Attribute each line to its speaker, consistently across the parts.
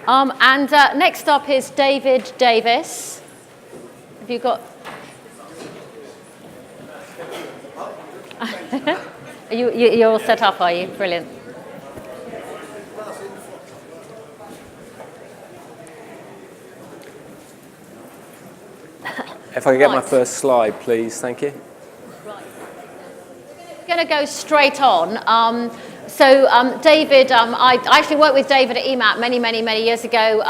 Speaker 1: Next up is David Davies. Have you got? You're all set up, are you? Brilliant.
Speaker 2: If I could get my first slide, please. Thank you.
Speaker 1: Right. I'm going to go straight on. David, I actually worked with David at EMAT many years ago.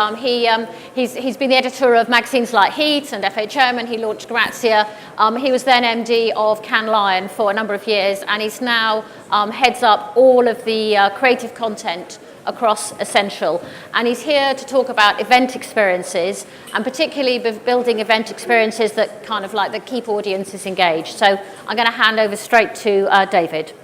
Speaker 1: He's been the editor of magazines like Heat and FHM, and he launched Grazia. He was then MD of Cannes Lion for a number of years, and he's now heads up all of the creative content across Essential. And he's here to talk about event experiences, and particularly building event experiences that kind of like that keep audiences engaged. So I'm going to hand over straight to David.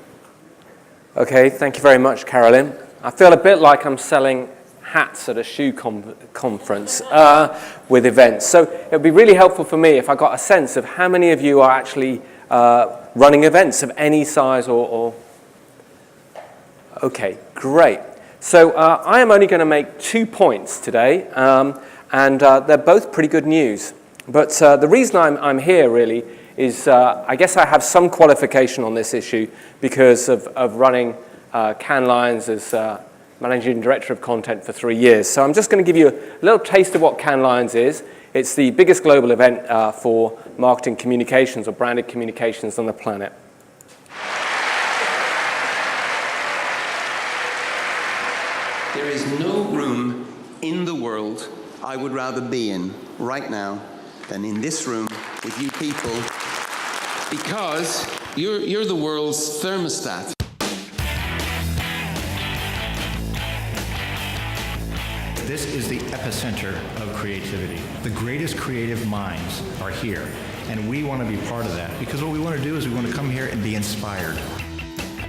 Speaker 2: Okay, thank you very much, Carolyn. I feel a bit like I'm selling hats at a shoe conference with events. So it would be really helpful for me if I got a sense of how many of you are actually running events of any size or... Okay, great. So I am only going to make 2 points today, and they're both pretty good news. But the reason I'm here really is I guess I have some qualification on this issue because of running Cannes Lions as Managing Director of Content for 3 years. So I'm just going to give you a little taste of what Cannes Lions is. It's the biggest global event for marketing communications or branded communications on the planet.
Speaker 3: There is no room in the world I would rather be in right now than in this room with you people, because you're the world's thermostat.
Speaker 4: This is the epicenter of creativity. The greatest creative minds are here, and we want to be part of that, because what we want to do is we want to come here and be inspired.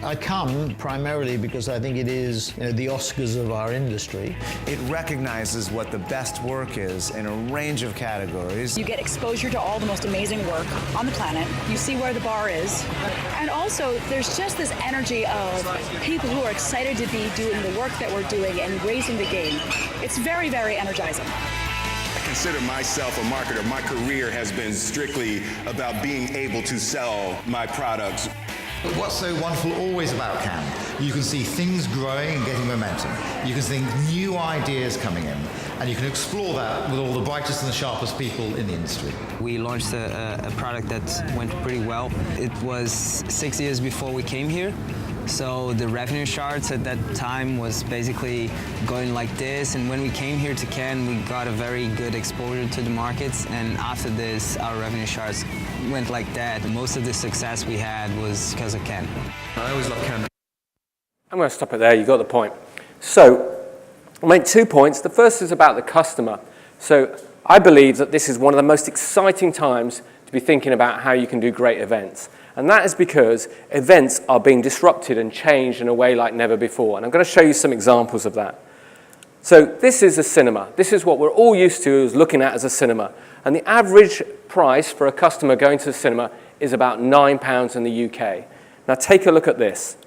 Speaker 5: I come primarily because I think it is the Oscars of our industry.
Speaker 6: It recognizes what the best work is in a range of categories.
Speaker 7: You get exposure to all the most amazing work on the planet. You see where the bar is. And also, there's just this energy of people who are excited to be doing the work that we're doing and raising the game. It's very, very energizing.
Speaker 8: I consider myself a marketer. My career has been strictly about being able to sell my products.
Speaker 4: But what's so wonderful always about Cannes, you can see things growing and getting momentum. You can see new ideas coming in, and you can explore that with all the brightest and the sharpest people in the industry.
Speaker 9: We launched a product that went pretty well. It was 6 years before we came here. So the revenue charts at that time was basically going like this, and when we came here to Cannes, we got a very good exposure to the markets, and after this, our revenue charts went like that. Most of the success we had was because of Cannes.
Speaker 6: I always love Cannes.
Speaker 2: I'm going to stop it there, you got the point. So, I'll make 2 points. The first is about the customer. So, I believe that this is one of the most exciting times to be thinking about how you can do great events. And that is because events are being disrupted and changed in a way like never before. And I'm going to show you some examples of that. So this is a cinema. This is what we're all used to as looking at as a cinema. And the average price for a customer going to the cinema is about £9 in the UK. Now take a look at this.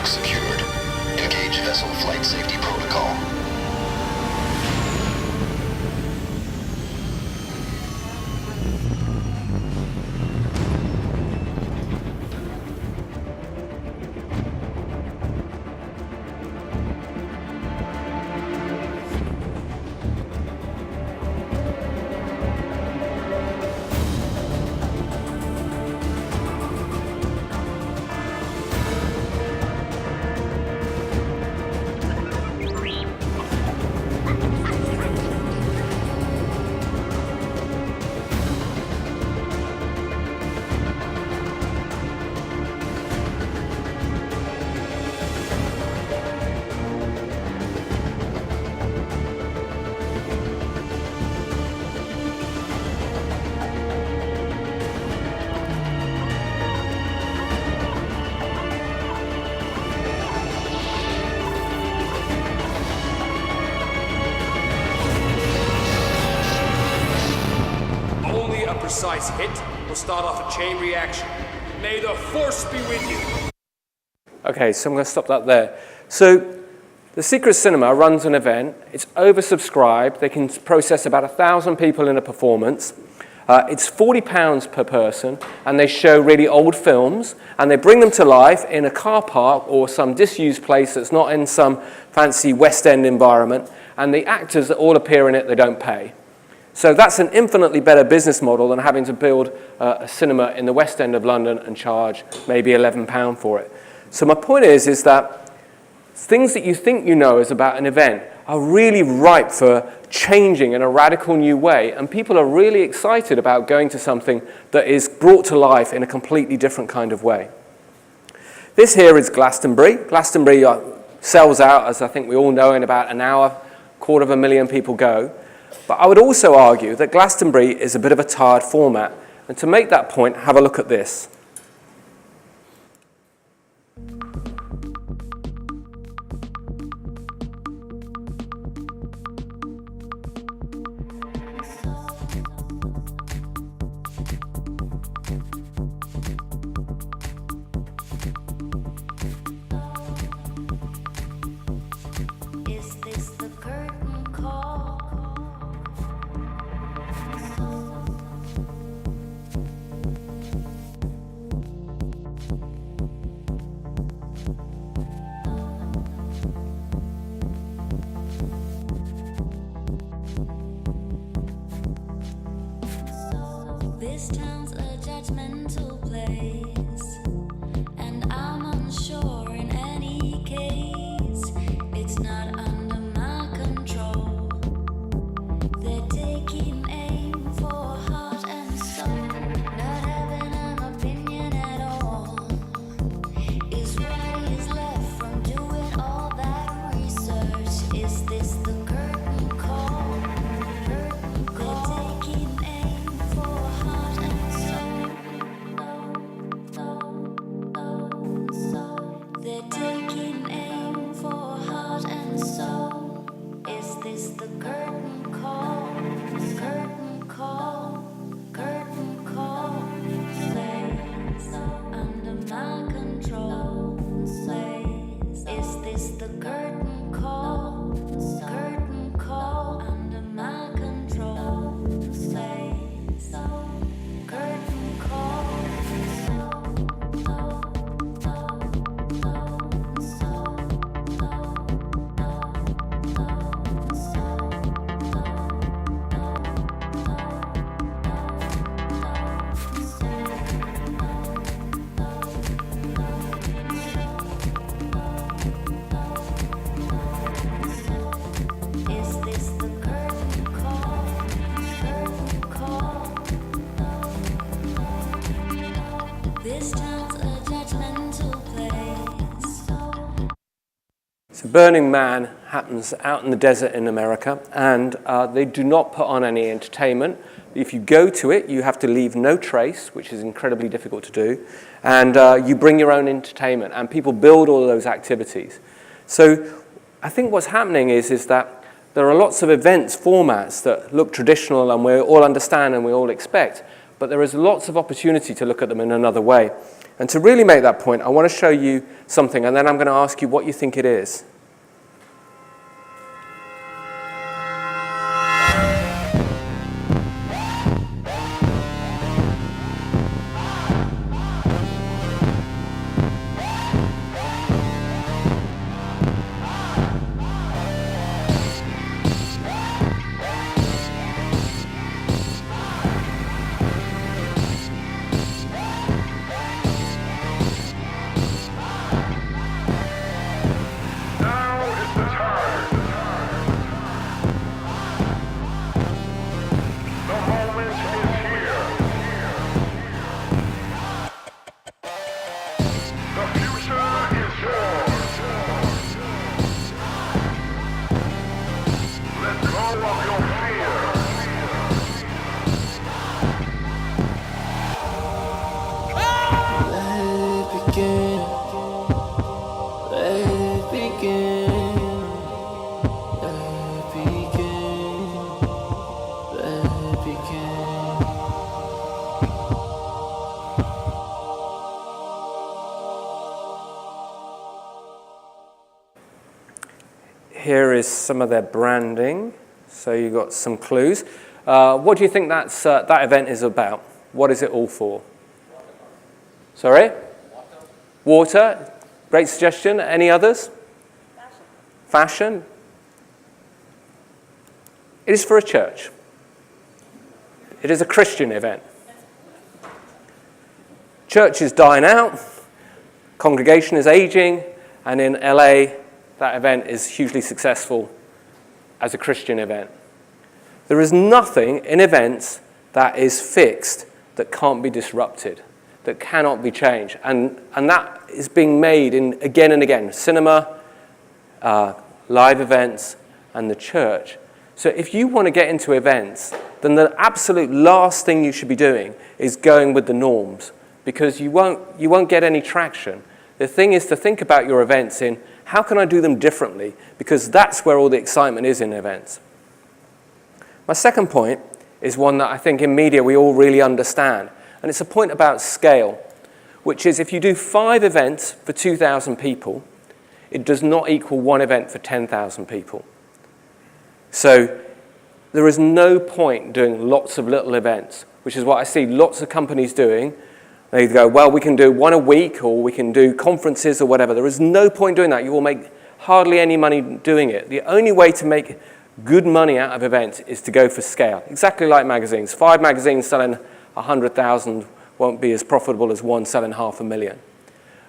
Speaker 10: Secured. Engage vessel flight safety protocol.
Speaker 11: Davies hit will start off a chain reaction. May the force be with you.
Speaker 2: Okay, so I'm going to stop that there. So the Secret Cinema runs an event. It's oversubscribed. They can process about 1,000 people in a performance. It's £40 per person, and they show really old films, and they bring them to life in a car park or some disused place that's not in some fancy West End environment, and the actors that all appear in it, they don't pay. So that's an infinitely better business model than having to build a cinema in the West End of London and charge maybe £11 for it. So my point is that things that you think you know is about an event are really ripe for changing in a radical new way, and people are really excited about going to something that is brought to life in a completely different kind of way. This here is Glastonbury. Glastonbury sells out, as I think we all know, in about an hour, 250,000 people go. But I would also argue that Glastonbury is a bit of a tired format, and to make that point, have a look at this.
Speaker 12: This town's a judgmental place, and I'm unsure in any case. It's not under my control. They're taking aim for heart and soul. Not having an opinion at all is what is left from doing all that research. Is this the curtain call? They're taking aim for heart and soul. They're taking aim for heart and soul. Is this the curtain call? Curtain call. Curtain call. Plays under my control. Plays. Is this the curtain call? Curtain call under my control. Plays. Curtain call. Is this the curtain call? Curtain call. This town's a judgmental place.
Speaker 2: So Burning Man happens out in the desert in America, and they do not put on any entertainment. If you go to it, you have to leave no trace, which is incredibly difficult to do, and you bring your own entertainment, and people build all of those activities. So I think what's happening is that there are lots of events, formats that look traditional and we all understand and we all expect, but there is lots of opportunity to look at them in another way. And to really make that point, I want to show you something, and then I'm going to ask you what you think it is. here is some of their branding. So you got some clues. What do you think that event is about? What is it all for? Sorry? Water. Great suggestion. Any others? Fashion. It is for a church. It is a Christian event. Church is dying out. Congregation is aging. And in LA, that event is hugely successful as a Christian event. There is nothing in events that is fixed that can't be disrupted, that cannot be changed. And that is being made in again and again. Cinema, live events, and the church. So if you want to get into events, then the absolute last thing you should be doing is going with the norms, because you won't get any traction. The thing is to think about your events in, how can I do them differently? Because that's where all the excitement is in events. My second point is one that I think in media we all really understand, and it's a point about scale, which is if you do 5 events for 2,000 people, it does not equal 1 event for 10,000 people. So there is no point doing lots of little events, which is what I see lots of companies doing. They go, well, we can do 1 a week, or we can do conferences or whatever. There is no point doing that. You will make hardly any money doing it. The only way to make good money out of events is to go for scale. Exactly like magazines. 5 magazines selling 100,000 won't be as profitable as 1 selling 500,000.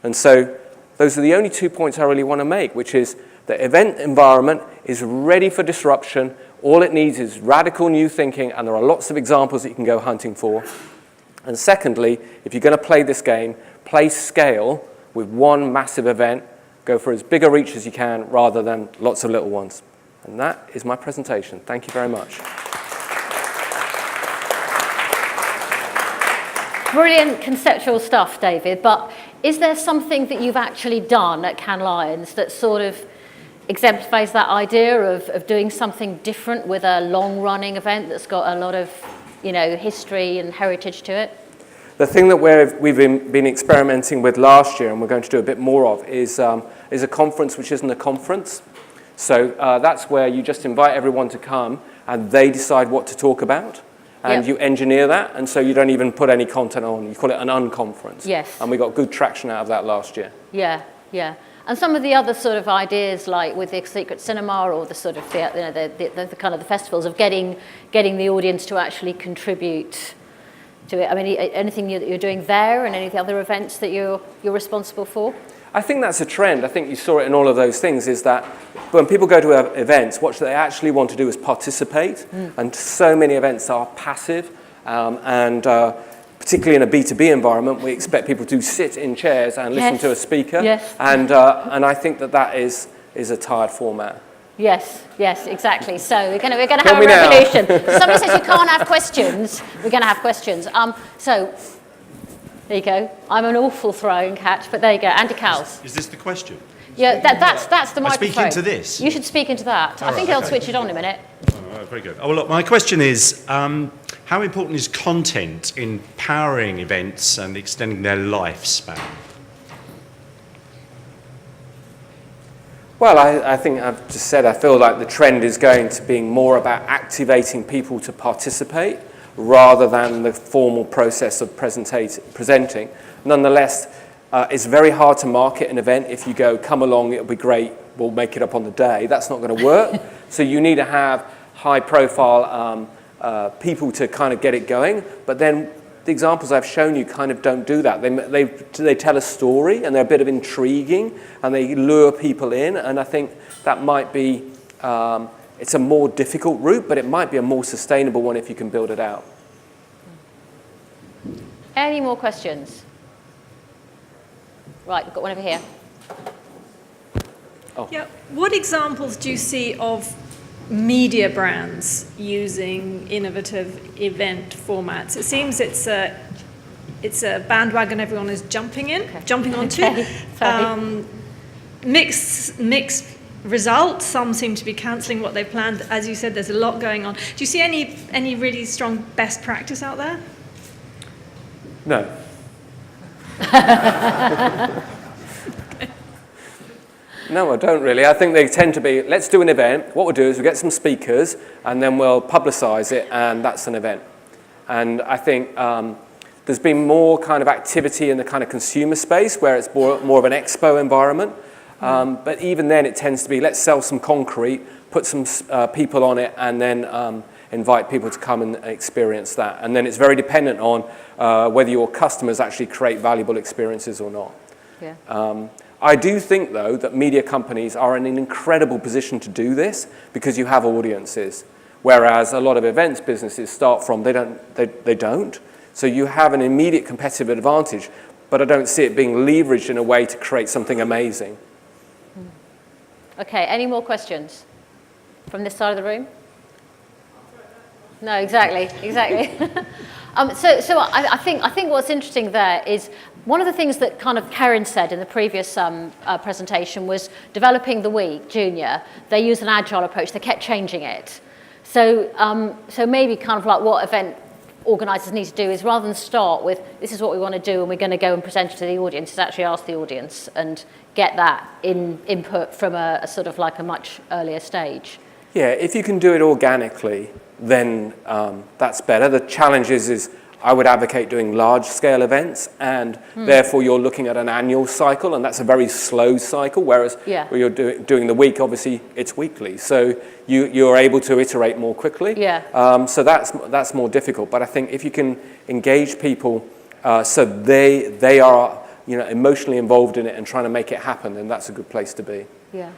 Speaker 2: And so those are the only 2 points I really want to make, which is the event environment is ready for disruption. All it needs is radical new thinking, and there are lots of examples that you can go hunting for. And secondly, if you're going to play this game, play scale with 1 massive event. Go for as big a reach as you can rather than lots of little ones. And that is my presentation. Thank you very much.
Speaker 1: Brilliant conceptual stuff, David, but is there something that you've actually done at Cannes Lions that sort of exemplifies that idea of doing something different with a long-running event that's got a lot of history and heritage to it?
Speaker 2: The thing that we've been experimenting with last year, and we're going to do a bit more of, is a conference which isn't a conference. So that's where you just invite everyone to come, and they decide what to talk about, and you engineer that, and so you don't even put any content on. You call it an unconference.
Speaker 1: Yes.
Speaker 2: And we got good traction out of that last year.
Speaker 1: Yeah, yeah. And some of the other sort of ideas, like with the Secret Cinema or the sort of the kind of the festivals of getting the audience to actually contribute to it. I mean, anything that you're doing there, and any of the other events that you're responsible for?
Speaker 2: I think that's a trend. I think you saw it in all of those things, is that when people go to events, what they actually want to do is participate. And so many events are passive, particularly in a B2B environment, we expect people to sit in chairs and listen to a speaker.
Speaker 1: Yes.
Speaker 2: And I think that is a tired format.
Speaker 1: Yes, exactly. So we're going to have a revolution. Somebody says you can't have questions. We're going to have questions. So there you go. I'm an awful throwing catch, but there you go. Andy Cowles.
Speaker 13: Is this the question?
Speaker 1: Yeah, that's the microphone.
Speaker 13: Speak into this.
Speaker 1: You should speak into that. I think they'll switch it on in a minute.
Speaker 13: All right, very good. Oh, well, look, my question is, how important is content in powering events and extending their lifespan?
Speaker 2: Well, I think I've just said I feel like the trend is going to being more about activating people to participate rather than the formal process of presenting. Nonetheless, it's very hard to market an event if you go, come along, it'll be great, we'll make it up on the day. That's not going to work. So you need to have high-profile people to kind of get it going. But then the examples I've shown you kind of don't do that. They tell a story, and they're a bit of intriguing, and they lure people in. And I think that might be, it's a more difficult route, but it might be a more sustainable one if you can build it out.
Speaker 1: Any more questions? Right, we've got one over here.
Speaker 2: Oh.
Speaker 14: Yeah. What examples do you see of media brands using innovative event formats? It seems it's a bandwagon everyone is jumping onto. Mixed results. Some seem to be cancelling what they planned. As you said, there's a lot going on. Do you see any really strong best practice out there?
Speaker 2: No. No, I don't really. I think they tend to be, let's do an event. What we'll do is we'll get some speakers and then we'll publicize it and that's an event. And I think there's been more kind of activity in the kind of consumer space where it's more of an expo environment. But even then it tends to be, let's sell some concrete, put some people on it and then invite people to come and experience that. And then it's very dependent on whether your customers actually create valuable experiences or not.
Speaker 1: Yeah.
Speaker 2: I do think, though, that media companies are in an incredible position to do this because you have audiences, whereas a lot of events businesses start from they don't. So you have an immediate competitive advantage, but I don't see it being leveraged in a way to create something amazing.
Speaker 1: Okay, any more questions from this side of the room? No, exactly. So I think what's interesting there is one of the things that kind of Karen said in the previous presentation was developing the week, Junior, they use an agile approach. They kept changing it. So maybe kind of like what event organisers need to do is rather than start with this is what we want to do and we're going to go and present it to the audience, is actually ask the audience and get that input from a sort of like a much earlier stage.
Speaker 2: Yeah, if you can do it organically, then that's better. The challenge is I would advocate doing large-scale events, and therefore you're looking at an annual cycle, and that's a very slow cycle, whereas when you're doing the week, obviously it's weekly. So you're able to iterate more quickly.
Speaker 1: Yeah.
Speaker 2: So that's more difficult. But I think if you can engage people so they are emotionally involved in it and trying to make it happen, then that's a good place to be.
Speaker 1: Yeah.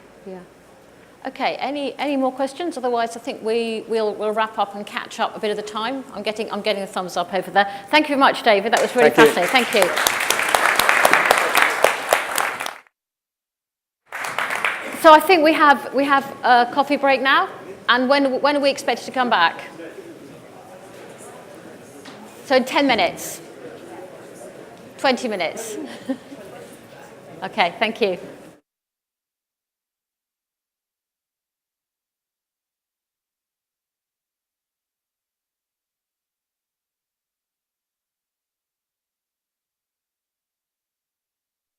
Speaker 1: Okay, any more questions? Otherwise, I think we'll wrap up and catch up a bit of the time. I'm getting a thumbs up over there. Thank you very much, David. That was really fascinating. Thank you. So I think we have a coffee break now. And when are we expected to come back? So in 10 minutes. 20 minutes. Okay, thank you.